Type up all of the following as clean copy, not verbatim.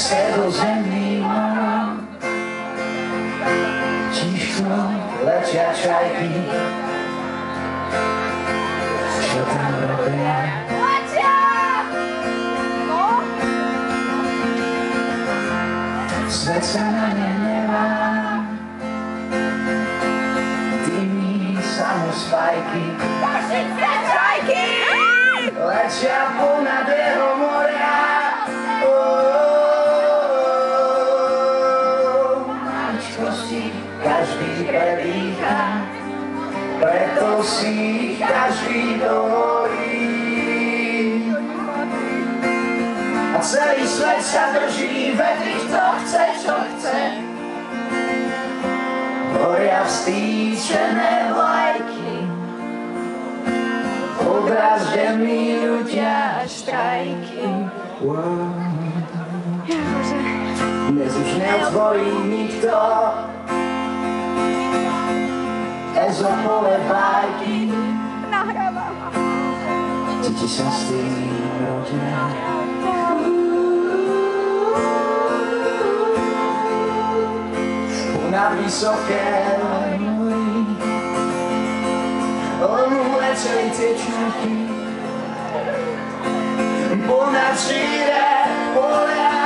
Stredozemný morom, ticho letia čajky, čo tam robia. Svet sa na ne nemá, dymí samospajky, letia ponad jeho moria. Každý predýcha, preto si každý dovolí. A celý svet sa drží, vedí, kto chce, čo chce. Horia vstýčené vlajky, odraždení ľudia štrajky. Dnes už neotvorí nikto Ezopové bajky. Deti sa s tým rodia. Ponad vysoké hory, leteli tie čuchy, ponad šíre polia.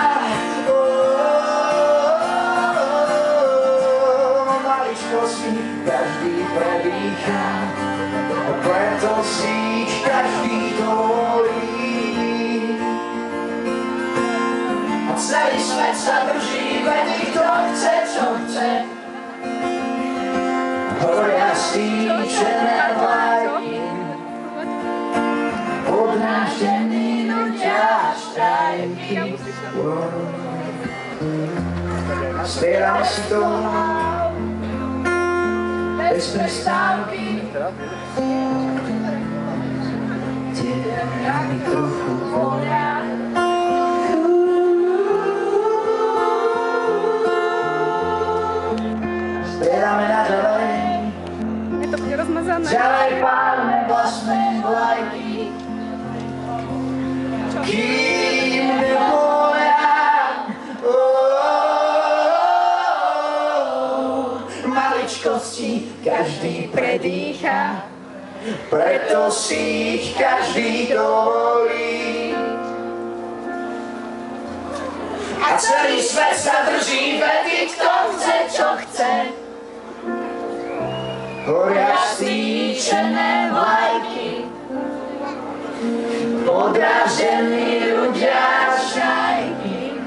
Každý predýcha, preto si každý dovolí. A celý svet sa drží, vedí, kto chce, čo chce. Horia stýčené vlajky, odnáždení ľudia štrajky. Spievame si to bez prestávky, tie rány trochu bolia. Spievame naďalej, ďalej pálme vlastné vlajky, kým nebolia. Maličkosti každý predýcha, preto si ich každý dovolí. A celý svet sa drží, vedí, kto chce, čo chce. Horia stýčené vlajky, podráždení ľudia šajky.